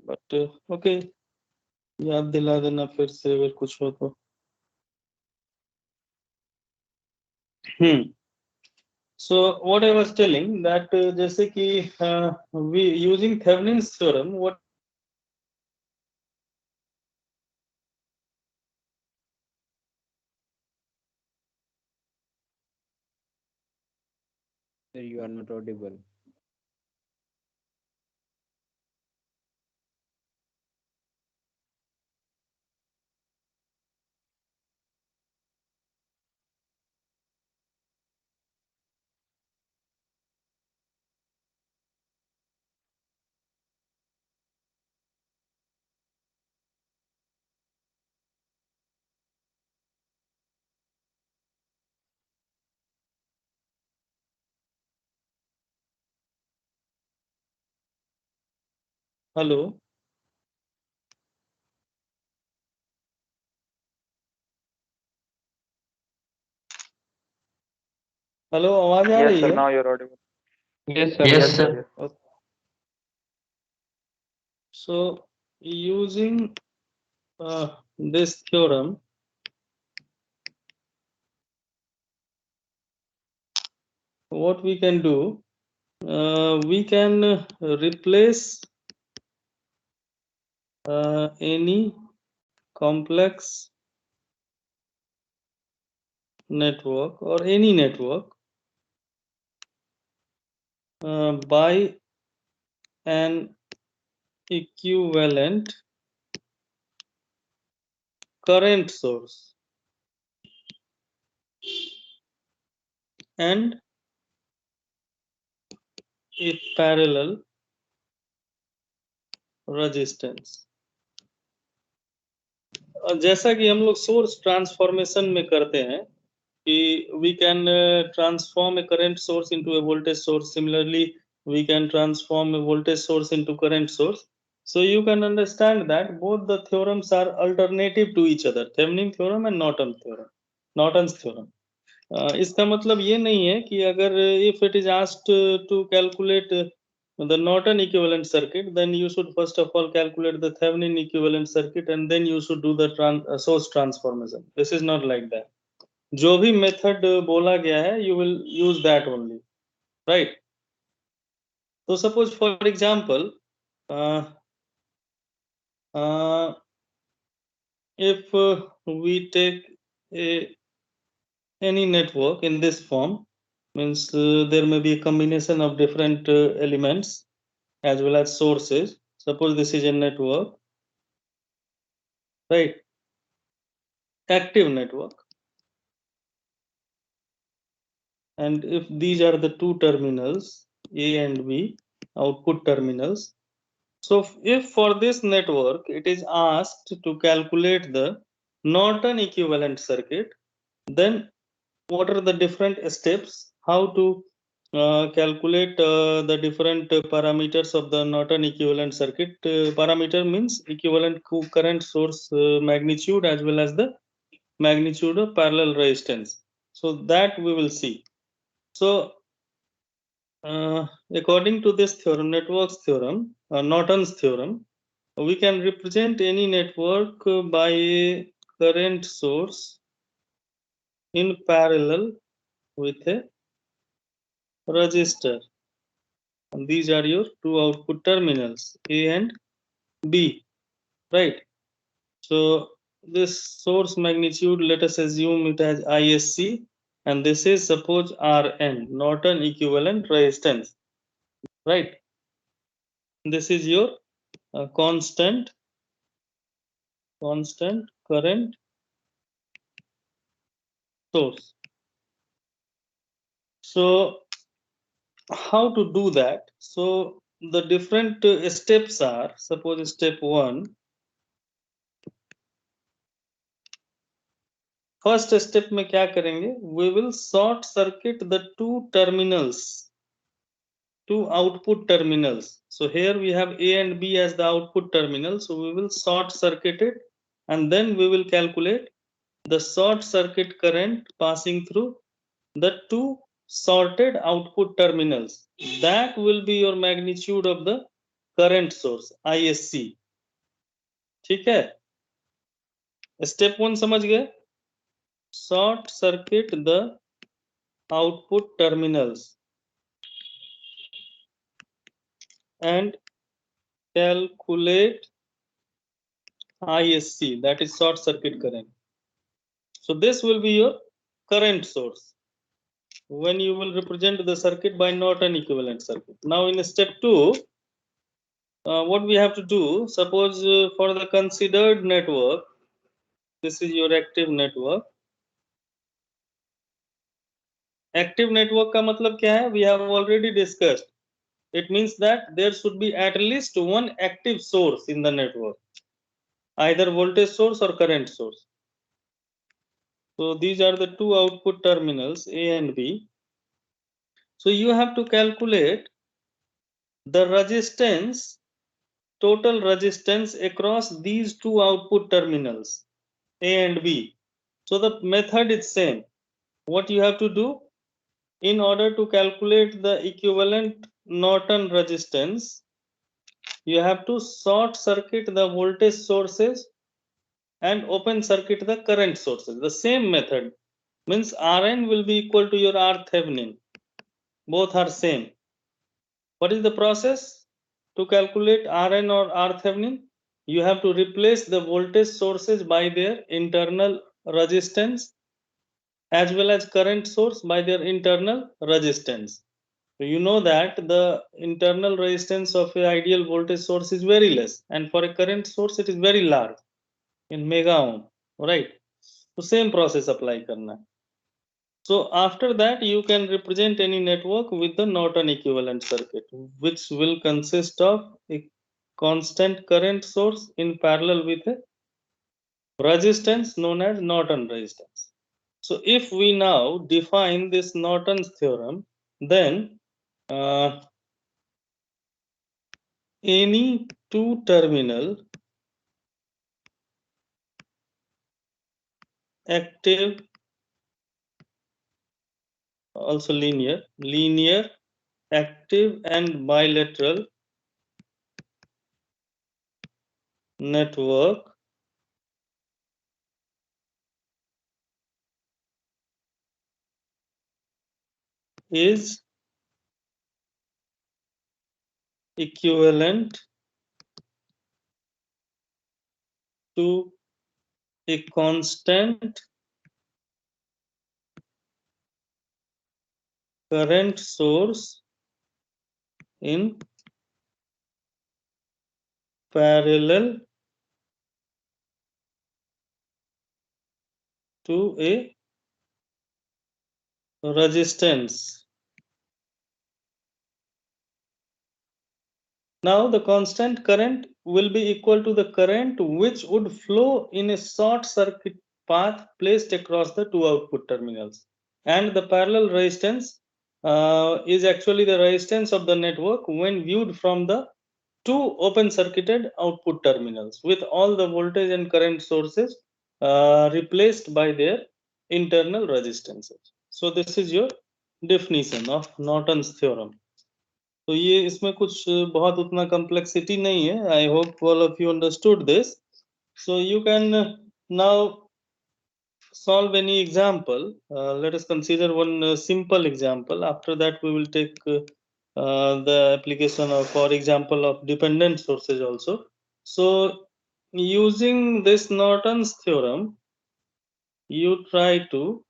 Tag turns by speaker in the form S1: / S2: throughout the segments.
S1: But okay, याद दिला देना फिर से अगर कुछ हो तो। So what I was telling that जैसे कि we using Thevenin's theorem, what
S2: You are not audible.
S1: Hello hello, आवाज आ रही
S3: Yes, sir.
S1: है?
S3: Now you're audible.
S4: Yes, sir.
S3: Yes, sir. Yes.
S1: Okay. So using this theorem, what we can do, we can replace any complex network or any network by an equivalent current source and a parallel resistance. जैसा कि हम लोग source transformation में करते हैं कि we can transform a current source into a voltage source. Similarly, we can transform a voltage source into current source. So you can understand that both the theorems are alternative to each other, Thevenin theorem and Norton's theorem. इसका मतलब ये नहीं है कि अगर if it is asked to calculate the Norton equivalent circuit, then you should first of all calculate the Thevenin equivalent circuit and then you should do the source transformation. This is not like that. जो भी method बोला गया है you will use that only, right? So suppose for example, if we take any network in this form, means there may be a combination of different elements as well as sources. Suppose this is a network, right? Active network, and if these are the two terminals A and B, output terminals. So if for this network it is asked to calculate the Norton equivalent circuit, then what are the different steps, how to calculate the different parameters of the Norton equivalent circuit. Parameter means equivalent current source magnitude as well as the magnitude of parallel resistance. So that we will see. So according to this theorem, network's theorem, Norton's theorem, we can represent any network by a current source in parallel with a resistor. And these are your two output terminals, A and B, right? So this source magnitude, let us assume it as ISC, and this is suppose RN, Norton equivalent resistance, right? This is your constant current source. So how to do that? So the different steps are, suppose step 1, first step में क्या करेंगे, we will short circuit the two output terminals. So here we have A and B as the output terminals, so we will short circuit it and then we will calculate the short circuit current passing through the two sorted output terminals. That will be your magnitude of the current source ISC। ठीक है, step 1 समझ गए। Short circuit the output terminals and calculate ISC, that is short circuit current. So this will be your current source when you will represent the circuit by Norton equivalent circuit. Now in step 2, what we have to do, suppose for the considered network, this is your active network. Active network का मतलब क्या है? We have already discussed. It means that there should be at least one active source in the network, either voltage source or current source. So these are the two output terminals A and B. So you have to calculate the resistance, total resistance across these two output terminals A and B. So the method is same. What you have to do, in order to calculate the equivalent Norton resistance, you have to short circuit the voltage sources and open circuit the current sources. The same method means Rn will be equal to your R Thevenin. Both are same. What is the process to calculate Rn or R Thevenin? You have to replace the voltage sources by their internal resistance as well as current source by their internal resistance. So you know that the internal resistance of an ideal voltage source is very less, and for a current source it is very large in mega ohm, right? So same process apply करना है. So after that, you can represent any network with the Norton equivalent circuit, which will consist of a constant current source in parallel with a resistance known as Norton resistance. So if we now define this Norton's theorem, then any two terminal active, also linear active and bilateral network is equivalent to a constant current source in parallel to a resistance. Now the constant current will be equal to the current which would flow in a short circuit path placed across the two output terminals, and the parallel resistance is actually the resistance of the network when viewed from the two open circuited output terminals with all the voltage and current sources replaced by their internal resistances. So this is your definition of Norton's theorem. तो ये इसमें कुछ बहुत उतना complexity नहीं है. I hope all of you understood this. So you can now solve any example. Let us consider one simple example. After that we will take the application of, for example, of dependent sources also. So using this Norton's theorem, you try to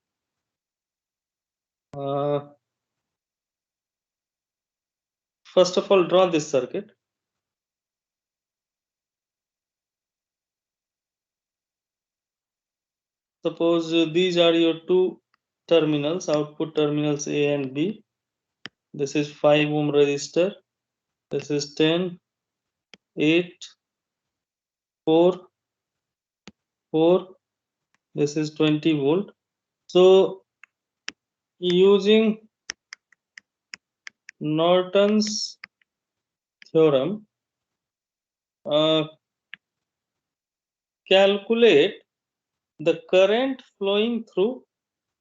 S1: first of all draw this circuit. Suppose these are your two terminals, output terminals A and B. This is 5 ohm resistor. This is 10, 8, 4, 4. This is 20 volt. So using Norton's theorem, calculate the current flowing through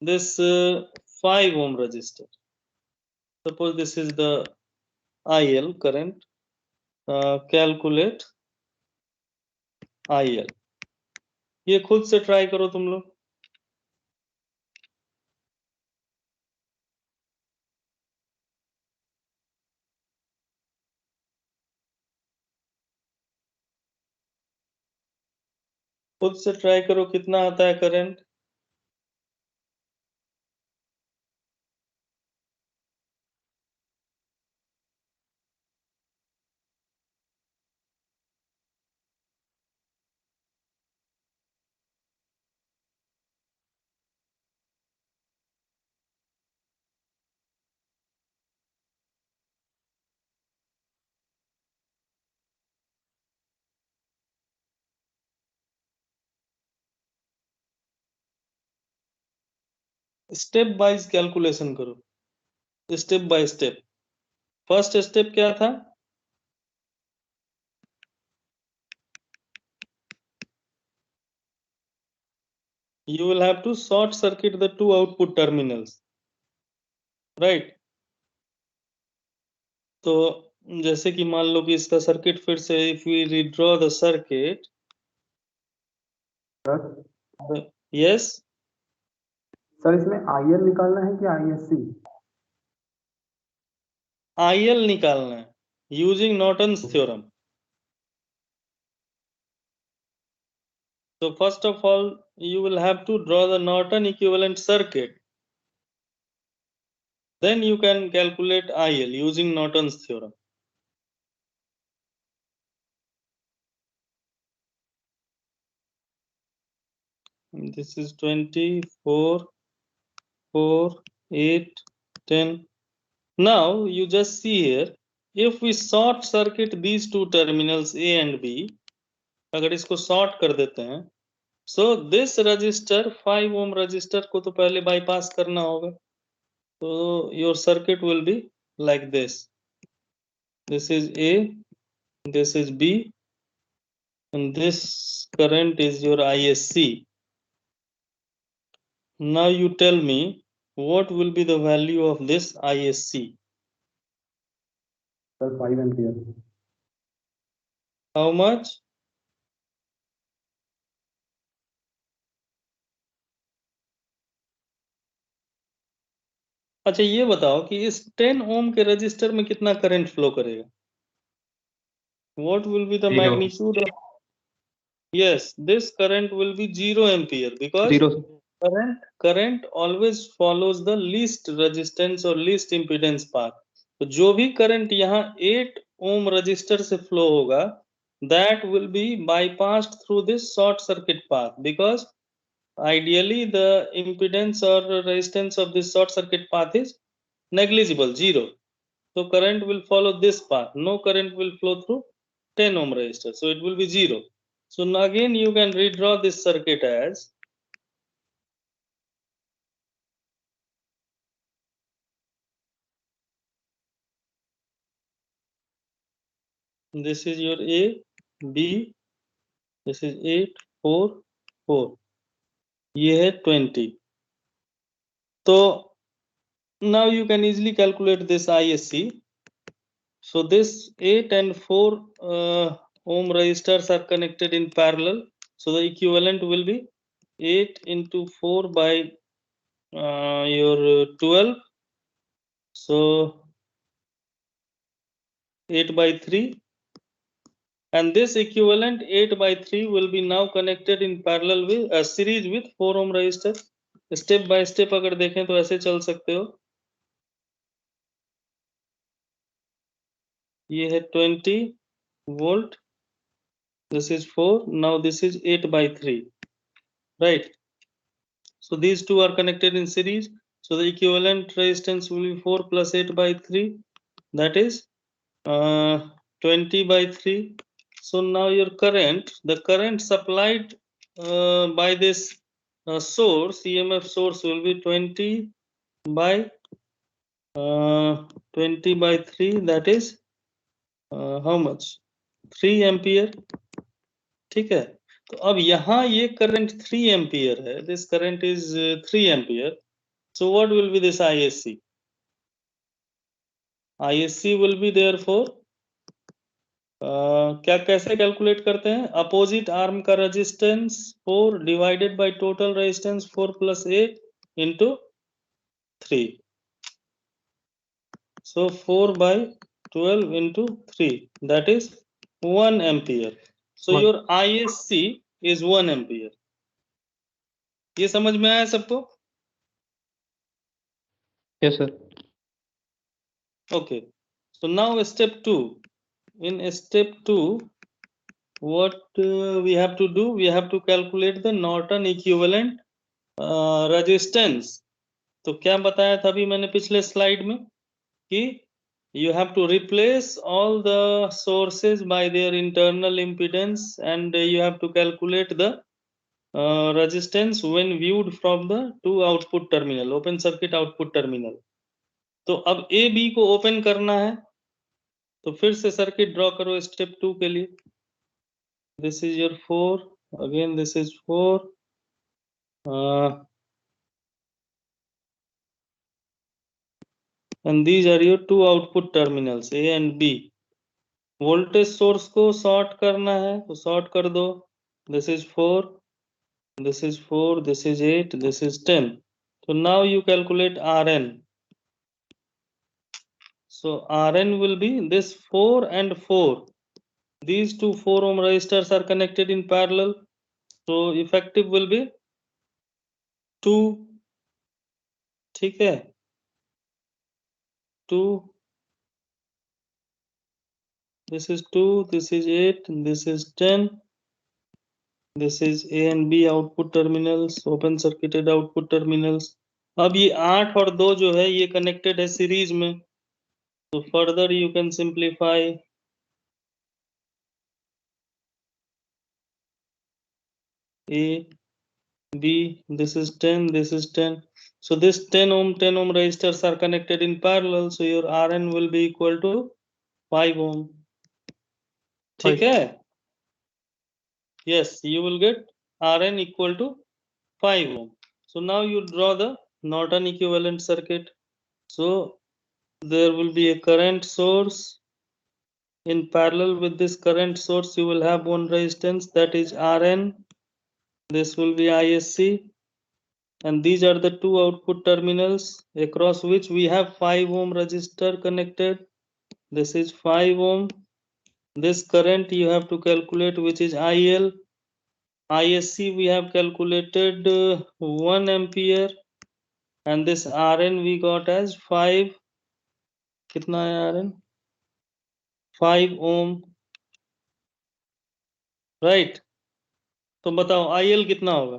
S1: this 5 ohm resistor. Suppose this is the IL current. Calculate IL। ये खुद से try करो तुम लोग। खुद से try करो कितना आता है करंट। स्टेप वाइज कैलकुलेशन करो, step by step. First step क्या था? You will have to short circuit the two output terminals, right? तो जैसे कि मान लो कि इसका सर्किट फिर से, if we redraw the circuit, yes,
S2: sir इसमें IL निकालना है कि ISC?
S1: IL निकालना है using Norton's theorem। So first of all, you will have to draw the Norton equivalent circuit. Then you can calculate IL using Norton's theorem. This is 24, 4, 8, 10. Now you just see here, if we short circuit these two terminals A and B, अगर इसको short कर देते हैं, so this resistor 5 ohm resistor को तो पहले bypass करना होगा, तो your circuit will be like this. This is A, this is B, and this current is your ISC. Now you tell me what will be the value of this ISC?
S2: Sir 5 ampere.
S1: How much? अच्छा ये बताओ कि इस 10 ओम के register में कितना current flow करेगा? What will be the magnitude of? Yes, this current will be 0 ampere because current always follows the least resistance or least impedance path। तो जो भी करंट यहाँ 8 ओम रजिस्टर से फ्लो होगा, that will be bypassed through this short circuit path because ideally the impedance or resistance of this short circuit path is negligible, 0। So current will follow this path. No current will flow through 10 ohm resistor. So it will be 0. So now again you can redraw this circuit as this is your A, B, this is 8, 4, 4. ये है 20. So now you can easily calculate this ISC. So this 8 and 4 ohm resistors are connected in parallel. So the equivalent will be 8 into 4 by your 12. So 8 by 3, and this equivalent 8 by 3 will be now connected in parallel with a series with 4 ohm resistor। Step by step अगर देखें तो ऐसे चल सकते हो। ये है 20 volt, this is 4, now this is 8 by 3, right? So these two are connected in series, so the equivalent resistance will be 4 plus 8 by 3, that is 20 by 3. So now your current, the current supplied by this source, EMF source, will be 20 by 3, that is how much? 3 ampere. ठीक है, तो अब यहाँ ये current 3 ampere है, this current is 3 ampere. So what will be this ISC? ISC will be therefore क्या कैसे calculate करते हैं? अपोजिट आर्म का resistance 4 divided by total resistance 4 + 8 into 3. So 4 by 12 into 3, that is 1 ampere. So your ISC is 1 ampere. ये समझ में आया सबको?
S2: Yes, sir.
S1: Okay. So now step 2. In step 2, what we have to do? We have to calculate the Norton equivalent resistance. तो क्या बताया था अभी मैंने पिछले स्लाइड में कि you have to replace all the sources by their internal impedance and you have to calculate the resistance when viewed from the two output terminal, open circuit output terminal. तो अब ए बी को open करना है, तो फिर से circuit draw करो step 2 के लिए. This is your 4, again this is 4, and these are your two output terminals A and B. Voltage source को सॉर्ट करना है तो सॉर्ट कर दो. This is 4, this is 4, this is 8, this is 10. So now you calculate Rn. So Rn will be this 4 and 4. These two 4 ohm resistors are connected in parallel. So effective will be 2. ठीक है, 2. This is 2, this is 8, this is 10. This is A and B output terminals, open circuited output terminals. अब ये 8 और 2 जो है ये connected है series में. So further you can simplify. A, B, this is 10, this is 10. So this 10 ohm resistors are connected in parallel. So your Rn will be equal to 5 ohm. ठीक है? Yes, you will get Rn equal to 5 ohm. So now you draw the Norton equivalent circuit. So there will be a current source. In parallel with this current source, you will have one resistance, that is Rn. This will be ISC. And these are the two output terminals across which we have 5 ohm resistor connected. This is 5 ohm. This current you have to calculate, which is IL. ISC we have calculated 1 ampere, and this Rn we got as 5. कितना है Rn? 5 ohm. Right? तो बताओ IL कितना होगा?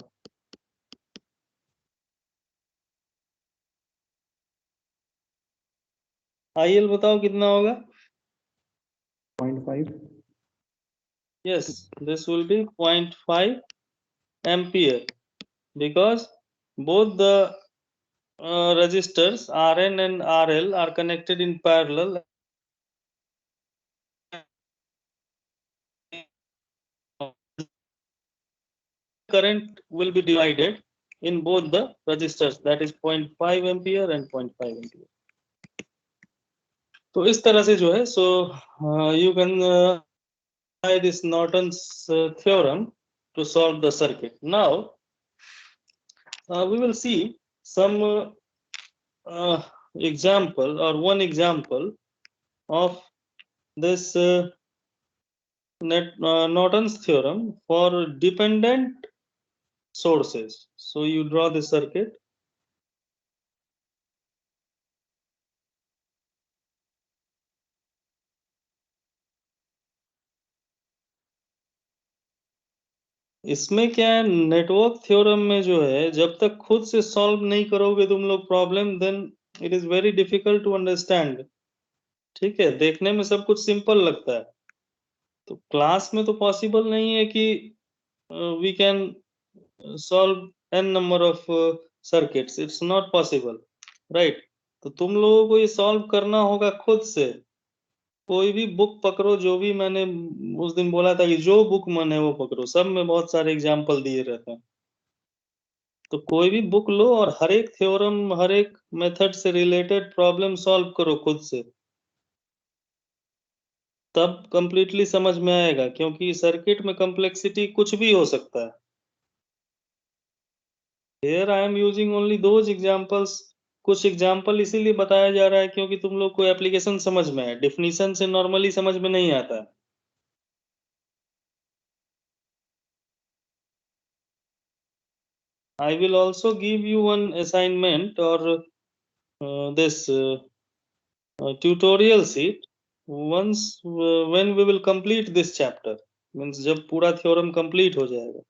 S1: IL बताओ कितना होगा?
S2: 0.5.
S1: Yes, this will be 0.5 ampere because both the resistors Rn and RL are connected in parallel. Current will be divided in both the resistors, that is 0.5 ampere and 0.5 ampere. तो इस तरह से जो है, so you can apply this Norton's theorem to solve the circuit. Now we will see some example or one example of this Norton's theorem for dependent sources. So you draw the circuit. इसमें क्या है, network theorem में जो है, जब तक खुद से सॉल्व नहीं करोगे तुम लोग problem, then it is very difficult to understand. ठीक है, देखने में सब कुछ सिंपल लगता है, तो क्लास में तो पॉसिबल नहीं है कि we can solve n number of circuits. It's not possible, right? तो तुम लोगों को ये सॉल्व करना होगा खुद से. कोई भी बुक पकड़ो, जो भी मैंने उस दिन बोला था कि जो बुक मन है वो पकड़ो, सब में बहुत सारे एग्जाम्पल दिए रहते हैं. तो कोई भी बुक लो और हर एक थ्योरम, हर एक मेथड से रिलेटेड प्रॉब्लम सॉल्व करो खुद से. तब कंप्लीटली समझ में आएगा, क्योंकि सर्किट में कॉम्प्लेक्सिटी कुछ भी हो सकता है। Here I am using only those examples, कुछ एग्जाम्पल इसीलिए बताया जा रहा है क्योंकि तुम लोग को एप्लीकेशन समझ में है, डिफिनीशन से नॉर्मली समझ में नहीं आता है। I will also give you one assignment or this tutorial sheet once when we will complete this chapter, means जब पूरा थ्योरम कंप्लीट हो जाएगा,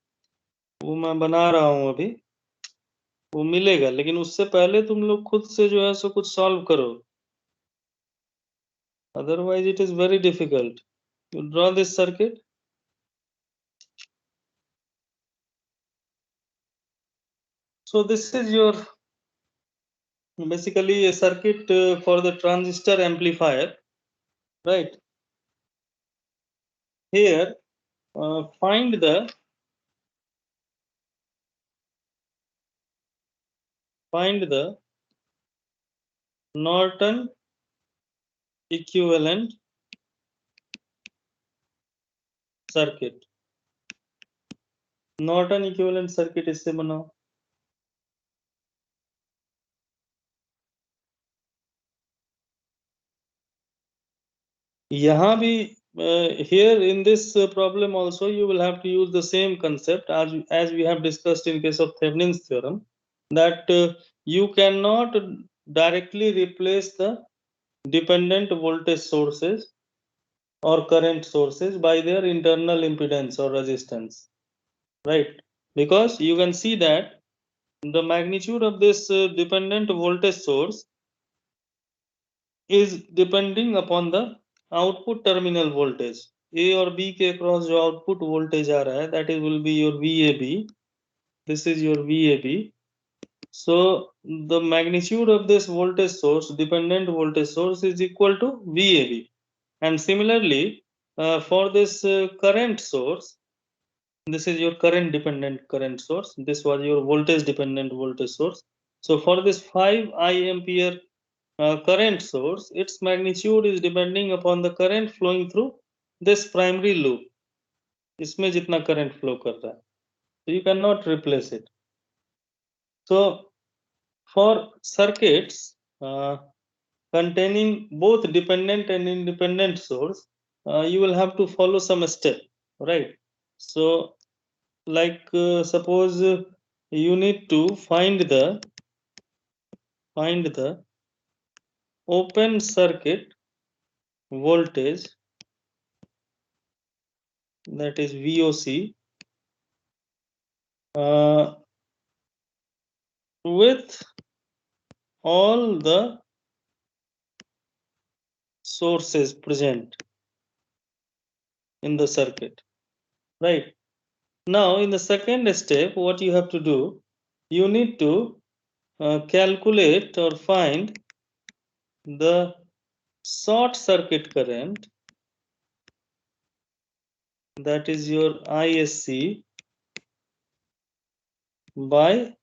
S1: वो मैं बना रहा हूँ अभी, वो मिलेगा। लेकिन उससे पहले तुम लोग खुद से जो है सो कुछ सॉल्व करो, otherwise it is very difficult. You draw this circuit. So this is your basically a circuit for the transistor amplifier, right? Here find the Norton equivalent circuit. Norton equivalent circuit इससे बनाओ। यहाँ भी here in this problem also you will have to use the same concept as we have discussed in case of Thevenin's theorem, that you cannot directly replace the dependent voltage sources or current sources by their internal impedance or resistance, right? Because you can see that the magnitude of this dependent voltage source is depending upon the output terminal voltage. A और B के across जो output voltage आ रहा है, that is will be your VAB. This is your VAB. So the magnitude of this voltage source, dependent voltage source, is equal to VAB. And similarly, for this current source, this is your current dependent current source. This was your voltage dependent voltage source. So for this 5 I ampere current source, its magnitude is depending upon the current flowing through this primary loop. इसमें जितना current flow कर रहा है, so you cannot replace it. So for circuits containing both dependent and independent source, you will have to follow some step, right? So like suppose you need to find the open circuit voltage, that is VOC, with all the sources present in the circuit, right? Now in the second step, what you have to do, you need to calculate or find the short circuit current, that is your ISC, by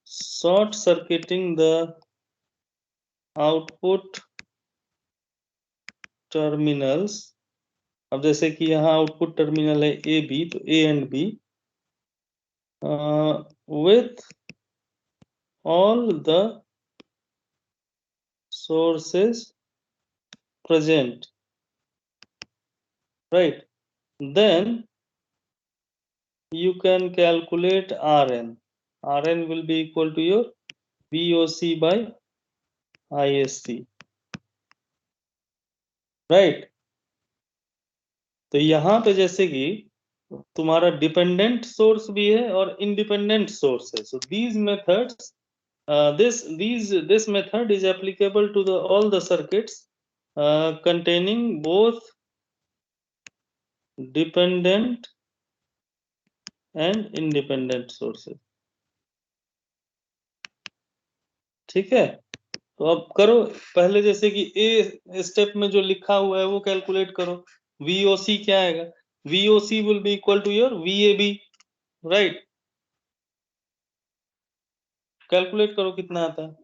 S1: short circuiting the output terminals. अब जैसे कि यहाँ output terminal है A B, तो A and B with all the sources present, right? Then you can calculate Rn. Rn will be equal to your VOC by ISC, right? तो यहाँ पे जैसे कि तुम्हारा डिपेंडेंट सोर्स भी है और इंडिपेंडेंट सोर्स है, so these methods this method is applicable to the all the circuits containing both dependent and independent sources. ठीक है, तो अब करो पहले जैसे कि ए स्टेप में जो लिखा हुआ है वो कैलकुलेट करो। VOC क्या आएगा? VOC will be equal to your VAB, right? Calculate करो कितना आता है।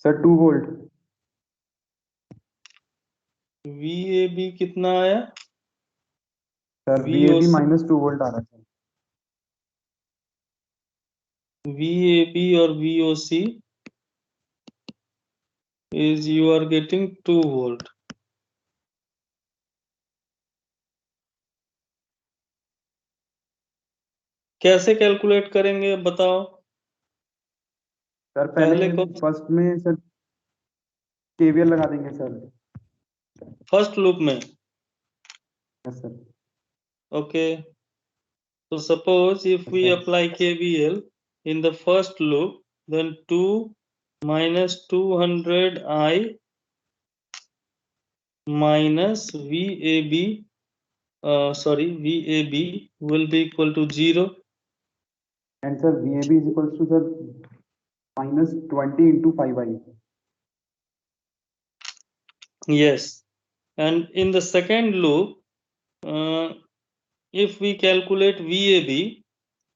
S2: Sir 2 volt.
S1: VAB कितना आया?
S2: सर
S1: VOC
S2: VAB -2 वोल्ट आ रहा है सर।
S1: VAB और VOC is you are getting 2 volt. कैसे कैलकुलेट करेंगे बताओ?
S2: सर
S1: पहले
S2: पहले
S1: कौन?
S2: फर्स्ट में सर KVL लगा देंगे सर।
S1: फर्स्ट लूप में?
S2: Yes sir.
S1: Okay. So suppose if we
S2: Okay.
S1: apply KVL in the first loop, then 2 minus 200I minus VAB, VAB will be equal to 0.
S2: And sir VAB is equals to sir -20 into 5I.
S1: Yes. And in the second loop, if we calculate VAB,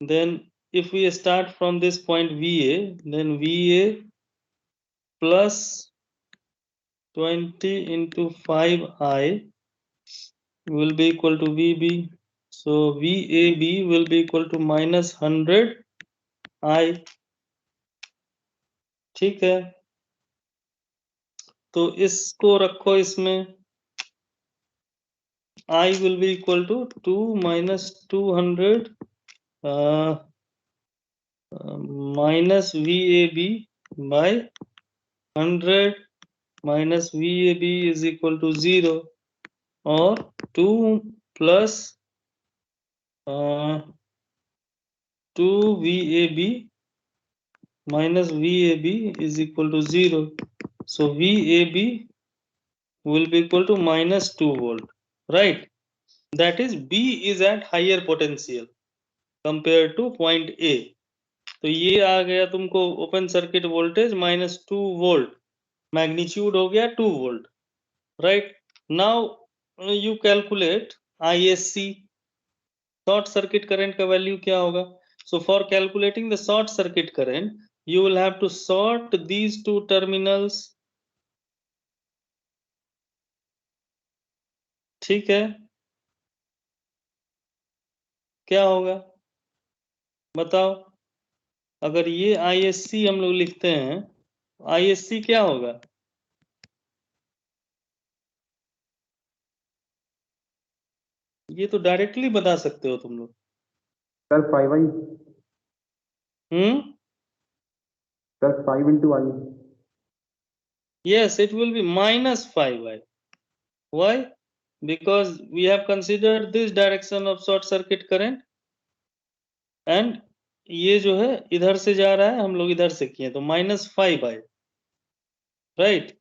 S1: then if we start from this point VA, then VA plus 20 into 5I will be equal to VB. So VAB will be equal to minus 100I. ठीक है, तो इसको रखो इसमें, I will be equal to 2 minus 200 minus VAB by 100 minus VAB is equal to 0, or 2 plus 2 VAB minus VAB is equal to 0. So VAB will be equal to minus 2 volt, right? That is B is at higher potential compared to point A. तो ये आ गया तुमको open circuit voltage -2 volt, magnitude हो गया 2 volt, right? Now you calculate ISC, short circuit current का value क्या होगा? So for calculating the short circuit current you will have to sort these two terminals. ठीक है, क्या होगा बताओ? अगर ये ISC हम लोग लिखते हैं, ISC क्या होगा? ये तो डायरेक्टली बता सकते हो तुम लोग।
S2: Sir 5I। Sir 5 into I।
S1: Yes, it will be minus 5I. Why? Because we have considered this direction of short circuit current, and ये जो है इधर से जा रहा है, हम लोग इधर से किए, तो -5I, राइट?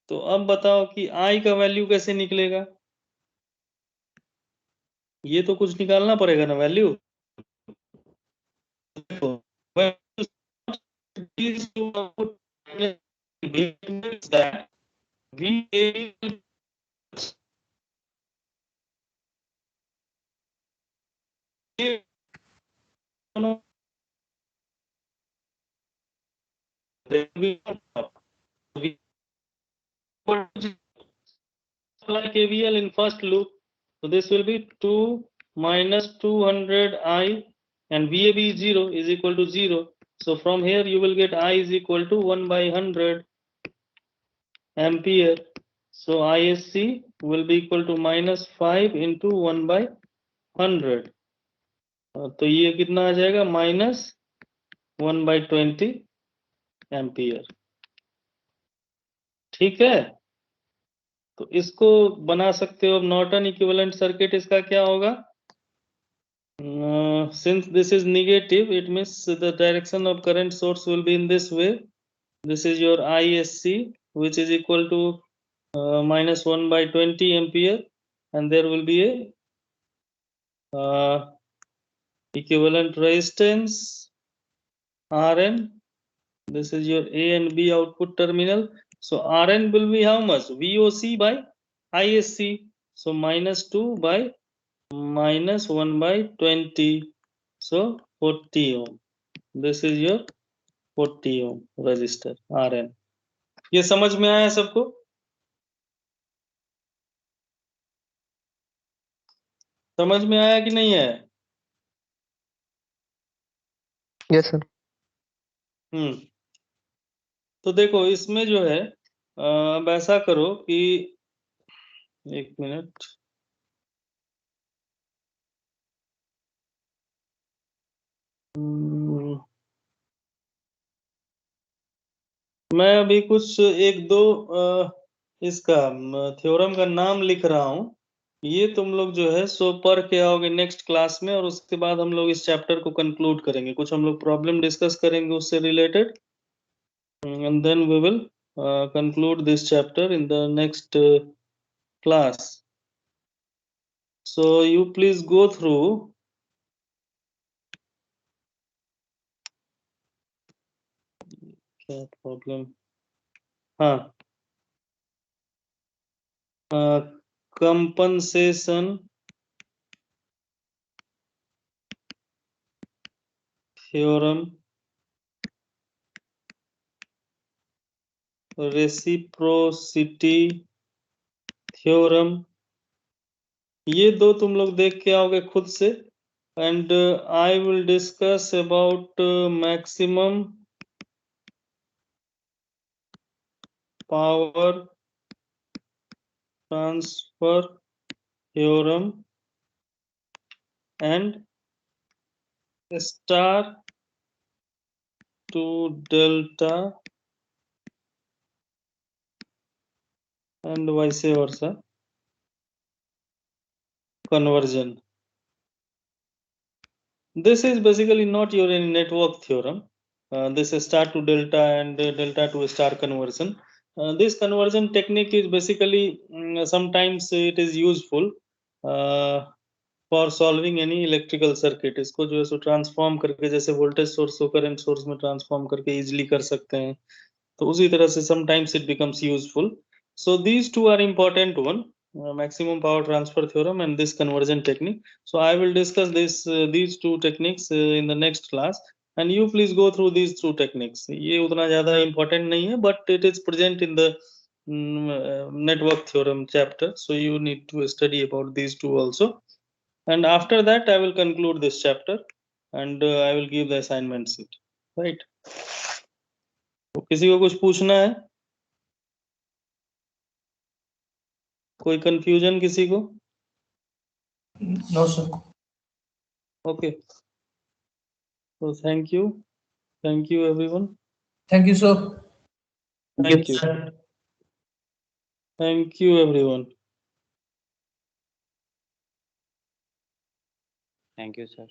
S1: तो अब बताओ कि I का वैल्यू कैसे निकलेगा? ये तो कुछ निकालना पड़ेगा ना value. KVL in first loop, so this will be 2 minus 200I, and VAB is 0 is equal to 0. So from here you will get I is equal to 1 by 100 ampere. So ISC will be equal to -5 into 1 by 100. तो ये कितना आ जाएगा? -1 by 20 ampere. ठीक है, तो इसको बना सकते हो। नॉर्टन इक्विवेलेंट सर्किट इसका क्या होगा? Since this is negative, it means the direction of current source will be in this way. This is your ISC, which is equal to -1 by 20 ampere, and there will be a equivalent resistance RN. This is your A and B output terminal. So RN will be how much? VOC by ISC. So -2 by -1 by 20. So 40 ohm. This is your 40 ohm resistor RN. ये समझ में आया सबको? समझ में आया कि नहीं आया?
S3: Yes sir.
S1: तो देखो इसमें जो है अब ऐसा करो कि 1 मिनट। मैं अभी कुछ 1-2 इसका थ्योरम का नाम लिख रहा हूँ। ये तुम लोग जो है सो पढ़ के आओगे नेक्स्ट क्लास में, और उसके बाद हम लोग इस चैप्टर को कंक्लूड करेंगे। कुछ हम लोग प्रॉब्लम डिस्कस करेंगे उससे related, and then we will conclude this chapter in the next class. So you please go through क्या प्रॉब्लम, हाँ, compensation theorem, reciprocity theorem, ये दो तुम लोग देख के आओगे खुद से। And I will discuss about maximum power transfer theorem and star to delta and vice versa conversion. This is basically not your any network theorem. This is star to delta and delta to star conversion. This conversion technique is basically sometimes it is useful for solving any electrical circuit. इसको जो है सो transform करके, जैसे voltage source को current source में transform करके easily कर सकते हैं, तो उसी तरह से sometimes it becomes useful. So these two are important one, maximum power transfer theorem and this conversion technique. So I will discuss these two techniques in the next class, and you please go through these two techniques. ये उतना ज़्यादा important नहीं है, but it is present in the network theorem chapter, so you need to study about these two also. And after that I will conclude this chapter and I will give the assignment sheet, right? तो किसी को कुछ पूछना है? कोई confusion किसी को?
S4: No, sir.
S1: Okay. So thank you everyone.
S4: Thank you, sir.
S1: Thank you. Thank you everyone.
S5: Thank you, sir.